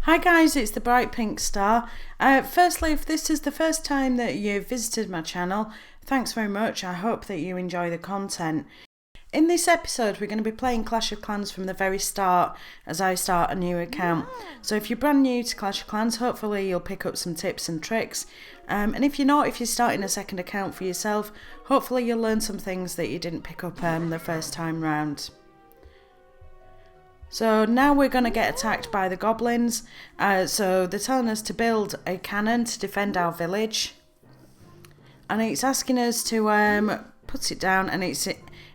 Hi guys, it's the Brightpinkstar. Firstly, if this is the first time that you've visited my channel, thanks very much. I hope that you enjoy the content. In this episode, we're going to be playing Clash of Clans from the very start as I start a new account. So if you're brand new to Clash of Clans, hopefully you'll pick up some tips and tricks. And if you're not, if you're starting a second account for yourself, hopefully you'll learn some things that you didn't pick up the first time round. So now we're going to get attacked by the goblins. So they're telling us to build a cannon to defend our village. And it's asking us to put it down, and it's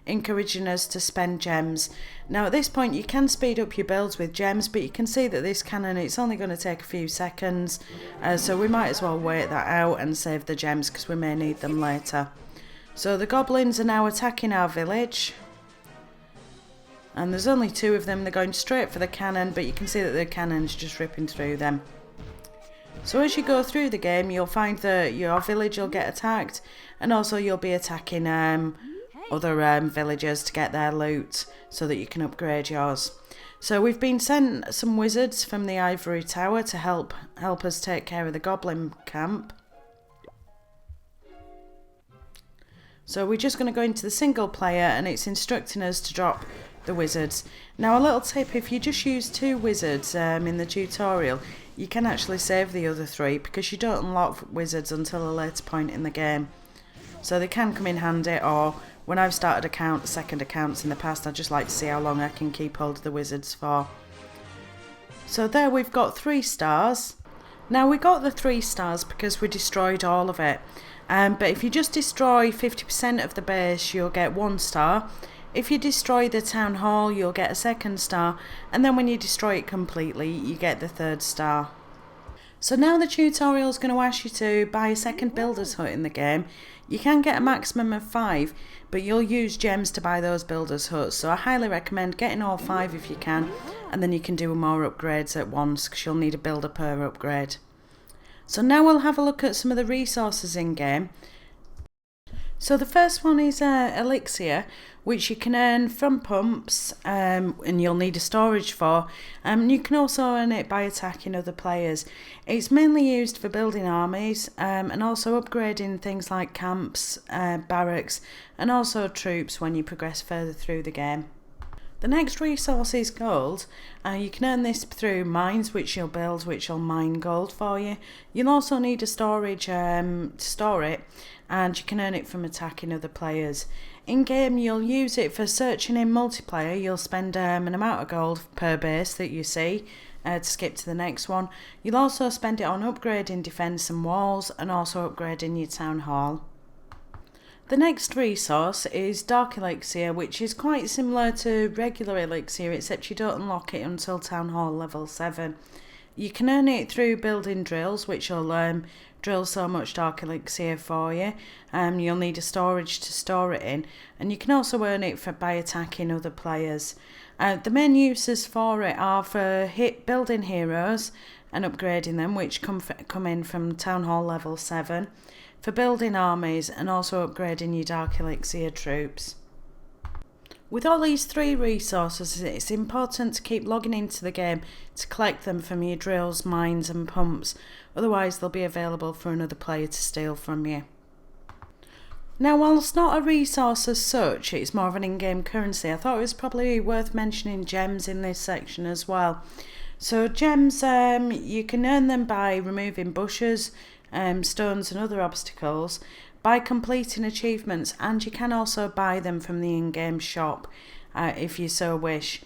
encouraging us to spend gems. Now at this point you can speed up your builds with gems, but you can see that this cannon, it's only going to take a few seconds. So we might as well wait that out and save the gems because we may need them later. So the goblins are now attacking our village. And there's only two of them. They're going straight for the cannon, but you can see that the cannon's just ripping through them. So as you go through the game, you'll find that your village will get attacked, and also you'll be attacking other villagers to get their loot so that you can upgrade yours. So we've been sent some wizards from the Ivory Tower to help us take care of the goblin camp. So we're just going to go into the single player, and it's instructing us to drop the wizards. Now a little tip, if you just use 2 wizards in the tutorial, you can actually save the other 3 because you don't unlock wizards until a later point in the game. So they can come in handy, or when I've started second accounts in the past, I just like to see how long I can keep hold of the wizards for. So there we've got 3 stars. Now we got the 3 stars because we destroyed all of it. But if you just destroy 50% of the base, you'll get 1 star. If you destroy the town hall, you'll get a 2nd star, and then when you destroy it completely, you get the 3rd star. So now the tutorial is going to ask you to buy a second builder's hut in the game. You can get a maximum of 5, but you'll use gems to buy those builder's huts, so I highly recommend getting all 5 if you can, and then you can do more upgrades at once because you'll need a builder per upgrade. So now we'll have a look at some of the resources in game. So the first one is elixir, which you can earn from pumps, and you'll need a storage for. You can also earn it by attacking other players. It's mainly used for building armies and also upgrading things like camps, barracks, and also troops when you progress further through the game. The next resource is gold. You can earn this through mines, which you'll build, which will mine gold for you. You'll also need a storage to store it, and you can earn it from attacking other players. In game, you'll use it for searching in multiplayer. You'll spend an amount of gold per base that you see to skip to the next one. You'll also spend it on upgrading defence and walls, and also upgrading your town hall. The next resource is Dark Elixir, which is quite similar to regular Elixir, except you don't unlock it until Town Hall level 7. You can earn it through building drills, which will drill so much Dark Elixir for you. You'll need a storage to store it in, and you can also earn it by attacking other players. The main uses for it are for building heroes and upgrading them, which come in from Town Hall level 7. For building armies, and also upgrading your Dark Elixir troops. With all these 3 resources, it's important to keep logging into the game to collect them from your drills, mines and pumps, otherwise they'll be available for another player to steal from you. Now whilst not a resource as such, it's more of an in-game currency, I thought it was probably worth mentioning gems in this section as well. So gems, you can earn them by removing bushes, stones and other obstacles, by completing achievements, and you can also buy them from the in-game shop if you so wish.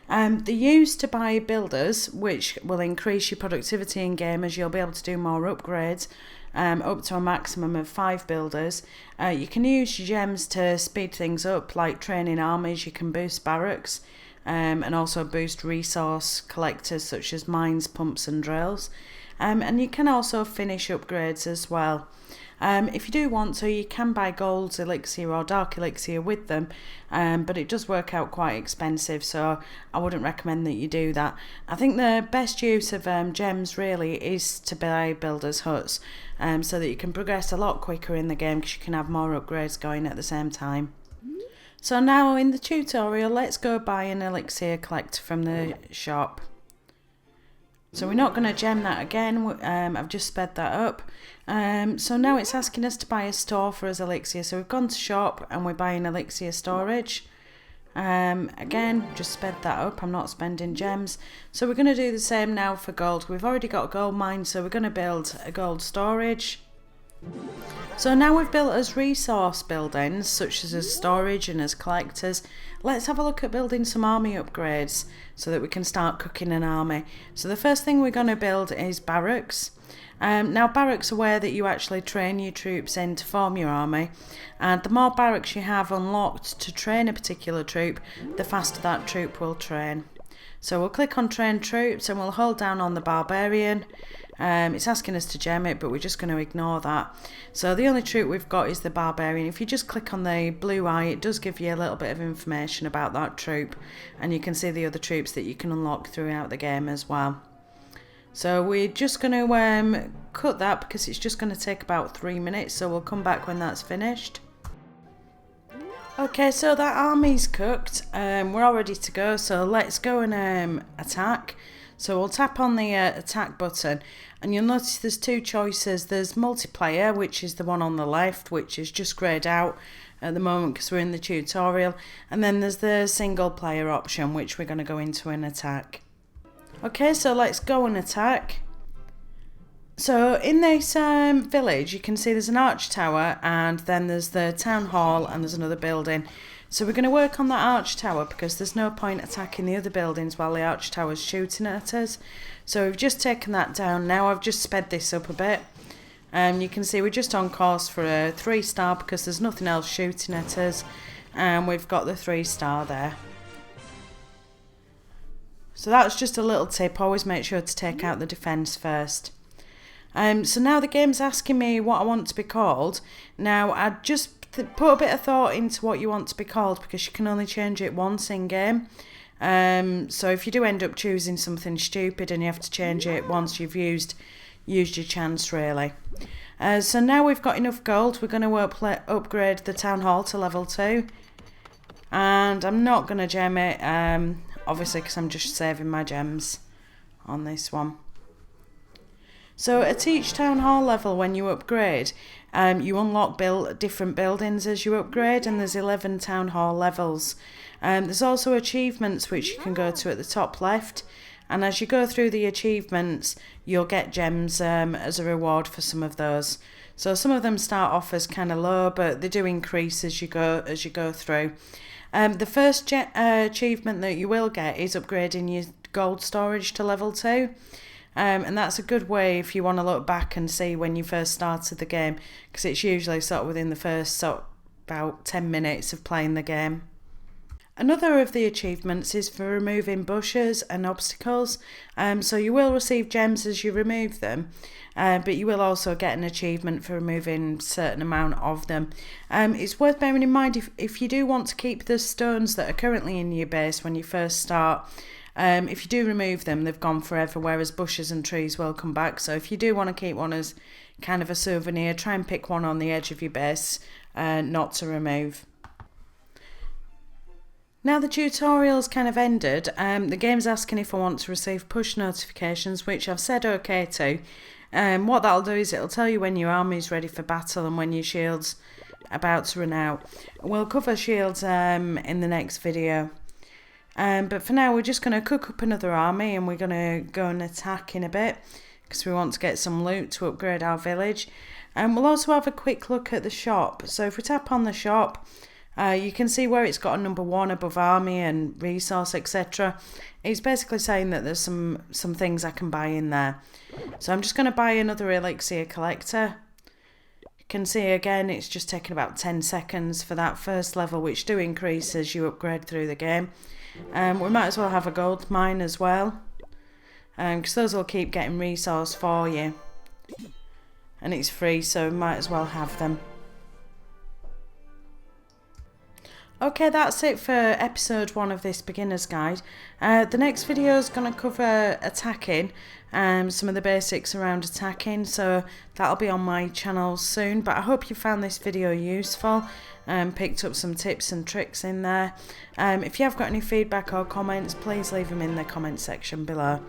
They're used to buy builders, which will increase your productivity in game as you'll be able to do more upgrades, up to a maximum of 5 builders. You can use your gems to speed things up, like training armies. You can boost barracks and also boost resource collectors such as mines, pumps and drills. And you can also finish upgrades as well. If you do want to, you can buy gold elixir or dark elixir with them, but it does work out quite expensive, so I wouldn't recommend that you do that. I think the best use of gems really is to buy builders' huts, so that you can progress a lot quicker in the game because you can have more upgrades going at the same time. So now in the tutorial, let's go buy an elixir collector from the shop. So we're not going to gem that again. I've just sped that up. So now it's asking us to buy a store for us elixir. So we've gone to shop and we're buying elixir storage. Again, just sped that up. I'm not spending gems. So we're going to do the same now for gold. We've already got a gold mine, so we're going to build a gold storage. So now we've built as resource buildings, such as storage and as collectors. Let's have a look at building some army upgrades so that we can start cooking an army. So the first thing we're going to build is barracks. Now barracks are where that you actually train your troops in to form your army, and the more barracks you have unlocked to train a particular troop, the faster that troop will train. So we'll click on train troops and we'll hold down on the barbarian. It's asking us to gem it, but we're just going to ignore that. So the only troop we've got is the barbarian. If you just click on the blue eye, it does give you a little bit of information about that troop, and you can see the other troops that you can unlock throughout the game as well. So we're just going to cut that because it's just going to take about 3 minutes, so we'll come back when that's finished. Okay, so that army's cooked. We're all ready to go, so let's go and attack. So we'll tap on the attack button, and you'll notice there's two choices. There's multiplayer, which is the one on the left, which is just greyed out at the moment because we're in the tutorial, and then there's the single player option, which we're going to go into and attack. Okay, so let's go and attack. So in this village, you can see there's an arch tower, and then there's the town hall, and there's another building. So we're going to work on that arch tower because there's no point attacking the other buildings while the arch tower's shooting at us. So we've just taken that down. Now I've just sped this up a bit. You can see we're just on course for a 3-star because there's nothing else shooting at us. And we've got the 3-star there. So that's just a little tip. Always make sure to take out the defence first. So now the game's asking me what I want to be called. Now I just put a bit of thought into what you want to be called because you can only change it once in game. So if you do end up choosing something stupid and you have to change it once you've used your chance really. So now we've got enough gold, we're going to upgrade the town hall to level 2. And I'm not going to gem it, obviously because I'm just saving my gems on this one. So at each town hall level when you upgrade, you unlock different buildings as you upgrade, and there's 11 town hall levels. There's also achievements which you can go to at the top left, and as you go through the achievements you'll get gems as a reward for some of those. So some of them start off as kind of low, but they do increase as you go through. The first achievement that you will get is upgrading your gold storage to level 2. And that's a good way if you want to look back and see when you first started the game, because it's usually sort of within the first about 10 minutes of playing the game. Another of the achievements is for removing bushes and obstacles, so you will receive gems as you remove them, but you will also get an achievement for removing a certain amount of them. It's worth bearing in mind if you do want to keep the stones that are currently in your base when you first start, if you do remove them, they've gone forever, whereas bushes and trees will come back. So if you do want to keep one as kind of a souvenir, try and pick one on the edge of your base, not to remove. Now the tutorial's kind of ended. The game's asking if I want to receive push notifications, which I've said okay to. What that'll do is it'll tell you when your army's ready for battle and when your shield's about to run out. We'll cover shields in the next video. But for now we're just going to cook up another army, and we're going to go and attack in a bit because we want to get some loot to upgrade our village. And we'll also have a quick look at the shop. So if we tap on the shop, you can see where it's got a number 1 above army and resource, etc. It's basically saying that there's some things I can buy in there. So I'm just going to buy another elixir collector. You can see again it's just taking about 10 seconds for that first level, which do increase as you upgrade through the game. We might as well have a gold mine as well, because those will keep getting resource for you, and it's free, so we might as well have them. Okay, that's it for episode 1 of this beginner's guide. The next video is going to cover attacking, some of the basics around attacking, so that'll be on my channel soon. But I hope you found this video useful and picked up some tips and tricks in there. If you have got any feedback or comments, please leave them in the comment section below.